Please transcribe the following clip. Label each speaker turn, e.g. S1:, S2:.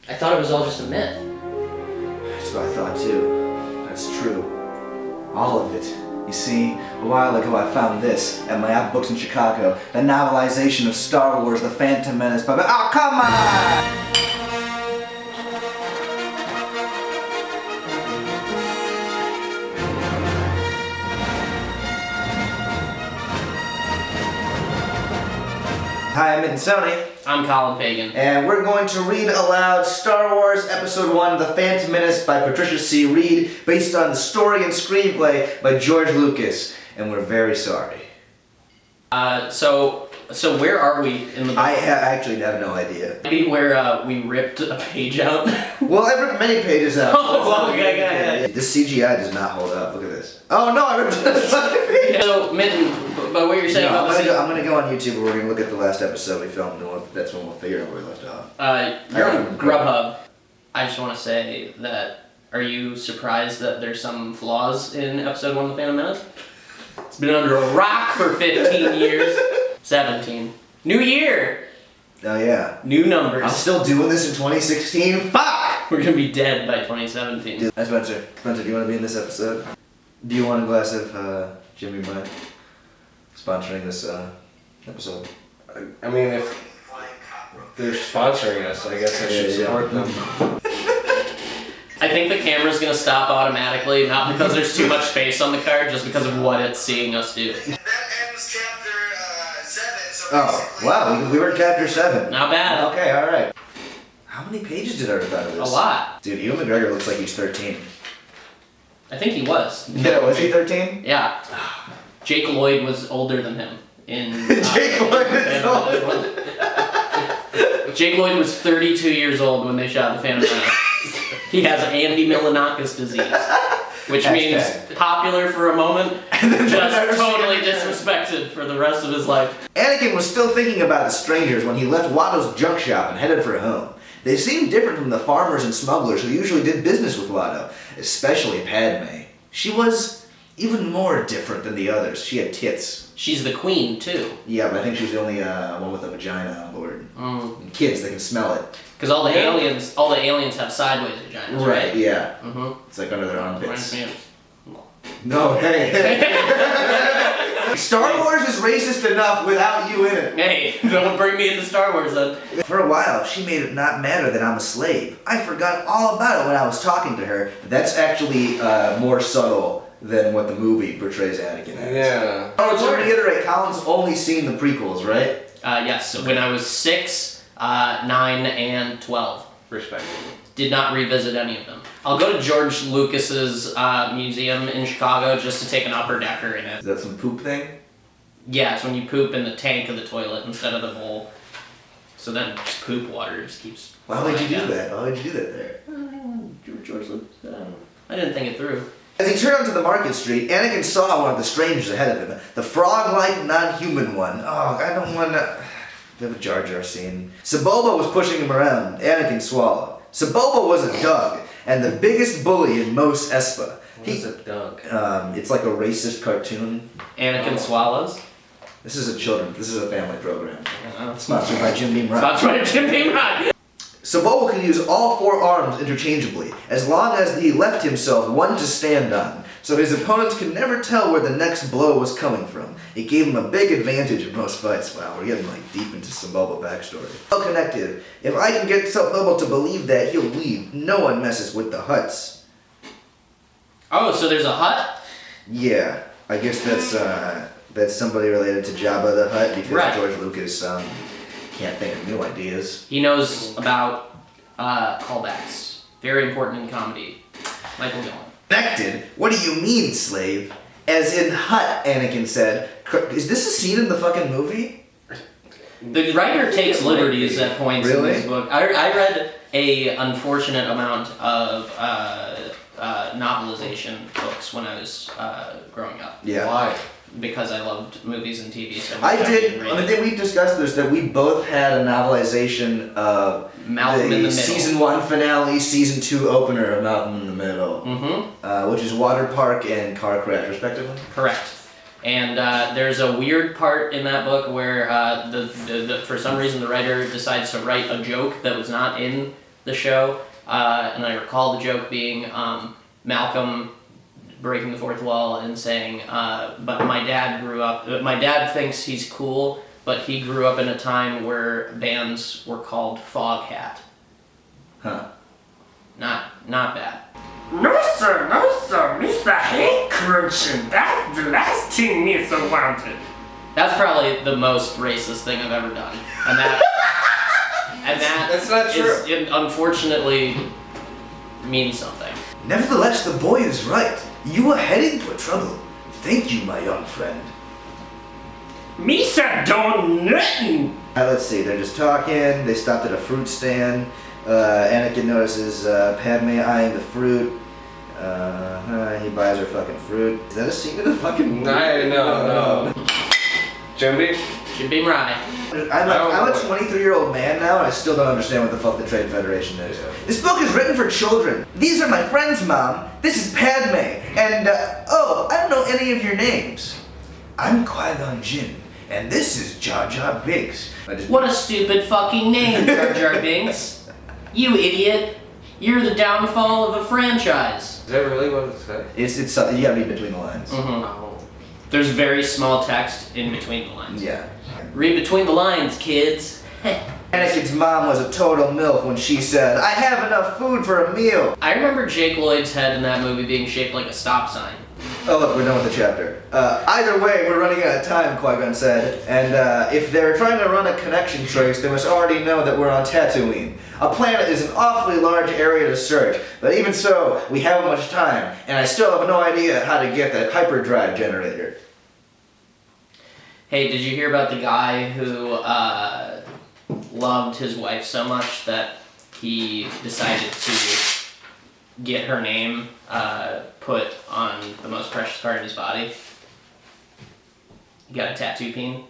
S1: I thought it was all just a myth.
S2: That's what I thought too. That's true. All of it. You see, a while ago I found this at my app books in Chicago. The novelization of Star Wars The Phantom Menace by... Oh, come on! Hi, I'm Miten.
S1: I'm Colin Pagan.
S2: And we're going to read aloud Star Wars Episode 1, The Phantom Menace by Patricia C. Reed, based on the story and screenplay by George Lucas. And we're very sorry.
S1: So where are we in the book?
S2: I actually have no idea.
S1: Maybe where we ripped a page out?
S2: Well, I ripped many pages out.
S1: Oh, okay.
S2: This CGI does not hold up. Look at this. Oh no, I ripped this fucking page.
S1: So, Mitten, but what you're saying about
S2: I'm gonna go on YouTube and we're gonna look at the last episode we filmed, and that's when we'll figure out where we left off.
S1: You're on Grubhub. I just want to say that, are you surprised that there's some flaws in episode 1 of The Phantom Menace? It's been under a rock for 15 years. 17. New year!
S2: Oh yeah.
S1: New numbers.
S2: I'm still doing this in 2016? Fuck!
S1: We're gonna be dead by 2017.
S2: Hi Spencer. Spencer, do you want to be in this episode? Do you want a glass of Jimmy Mine? Sponsoring this episode.
S3: I mean, if they're sponsoring us, I guess I should support them.
S1: I think the camera's gonna stop automatically, not because there's too much space on the card, just because of what it's seeing us do.
S4: That ends chapter 7, so
S2: Oh, wow, we were in chapter 7.
S1: Not bad.
S2: Okay, alright. How many pages did I rip out of this?
S1: A lot.
S2: Dude, Ewan McGregor looks like he's 13.
S1: I think he was.
S2: Yeah, was he 13?
S1: Yeah. Jake Lloyd was older than him in
S2: Jake Lloyd is older.
S1: Jake Lloyd was 32 years old when they shot The Phantom Menace. He has Andy Milonakis disease, which means popular for a moment, and then just totally disrespected for the rest of his life.
S2: Anakin was still thinking about the strangers when he left Watto's junk shop and headed for home. They seemed different from the farmers and smugglers who usually did business with Watto, especially Padme. She was even more different than the others. She had tits.
S1: She's the queen, too.
S2: Yeah, but I think she was the only one with a vagina on board. And kids, they can smell it.
S1: Because all the aliens have sideways vaginas, right?
S2: Yeah.
S1: Mm-hmm.
S2: It's like under their armpits.
S1: Reminds me of...
S2: No, hey. Star Wars is racist enough without you in it.
S1: Hey, don't bring me into Star Wars then.
S2: For a while, she made it not matter that I'm a slave. I forgot all about it when I was talking to her. That's actually more subtle than what the movie portrays Anakin as.
S3: Yeah.
S2: Oh, to reiterate, Colin's only seen the prequels, right?
S1: Yes, when I was 6, 9, and 12.
S3: Respectively.
S1: Did not revisit any of them. I'll go to George Lucas's museum in Chicago just to take an upper decker in it.
S2: Is that some poop thing?
S1: Yeah, it's when you poop in the tank of the toilet instead of the bowl. So then just poop water just keeps...
S2: Why would you do
S1: down.
S2: that? Why would you do that there?
S1: George Lucas, I don't know. I didn't think it through.
S2: As he turned onto the market street, Anakin saw one of the strangers ahead of him. The frog-like, non-human one. Oh, I don't want to... We have a Jar Jar scene. Saboba was pushing him around. Anakin swallowed. Saboba was a Dug, and the biggest bully in Mos Espa.
S3: He's a Dug.
S2: It's like a racist cartoon.
S1: Anakin swallows.
S2: This is a family program. Sponsored by Jim Beam Rock.
S1: Sponsored by Jim Beam Rock.
S2: Saboba can use all 4 arms interchangeably, as long as he left himself one to stand on, so his opponents could never tell where the next blow was coming from. It gave him a big advantage in most fights. Wow, we're getting like deep into Saboba backstory. Well connected. If I can get Saboba to believe that, he'll leave. No one messes with the Hutts.
S1: Oh, so there's a hut?
S2: Yeah, I guess that's somebody related to Jabba the Hutt, because George Lucas can't think of new ideas.
S1: He knows about callbacks. Very important in comedy. Michael Dillon.
S2: Connected? What do you mean, slave? As in Hutt, Anakin said. Is this a scene in the fucking movie?
S1: The writer takes liberties at points in this book. I read a unfortunate amount of novelization books when I was growing up.
S2: Yeah.
S3: Why?
S1: Because I loved movies and TV so much.
S2: I did. I think we discussed this, that we both had a novelization of
S1: Malcolm in the Middle.
S2: Season 1 finale, Season 2 opener of Malcolm in the Middle.
S1: Mm-hmm.
S2: Which is Water Park and Car Crash, respectively.
S1: Correct. And there's a weird part in that book where for some reason the writer decides to write a joke that was not in the the show, and I recall the joke being Malcolm breaking the fourth wall and saying, but my dad thinks he's cool, but he grew up in a time where bands were called Foghat.
S2: Huh.
S1: Not bad.
S5: No sir, Mr. Hate Crunching. That's the last thing Mr. wanted.
S1: That's probably the most racist thing I've ever done, and
S3: That's not true.
S1: It unfortunately means something.
S2: Nevertheless, the boy is right. You are heading for trouble. Thank you, my young friend.
S5: Mr. Don't nothing.
S2: Let's see, they're just talking. They stopped at a fruit stand. Anakin notices Padme eyeing the fruit. He buys her fucking fruit. Is that a scene in the fucking movie?
S3: No. Jimby?
S1: Should be right.
S2: I'm a 23-year-old man now, and I still don't understand what the fuck the Trade Federation is. This book is written for children. These are my friends, Mom. This is Padme. And, I don't know any of your names. I'm Qui-Gon Jinn, and this is Jar Jar Binks.
S1: What a stupid fucking name, Jar Jar Binks. You idiot. You're the downfall of a franchise.
S3: Is that really what it said?
S2: It's something, you gotta read between the lines.
S1: Mm-hmm. There's very small text in between the lines.
S2: Yeah.
S1: Read between the lines, kids.
S2: Anakin's mom was a total MILF when she said, I have enough food for a meal.
S1: I remember Jake Lloyd's head in that movie being shaped like a stop sign.
S2: Oh look, we're done with the chapter. Either way, we're running out of time, Qui-Gon said. And if they're trying to run a connection trace, they must already know that we're on Tatooine. A planet is an awfully large area to search, but even so, we haven't much time, and I still have no idea how to get that hyperdrive generator.
S1: Hey, did you hear about the guy who loved his wife so much that he decided to get her name put on the most precious part of his body? He got a tattoo peen.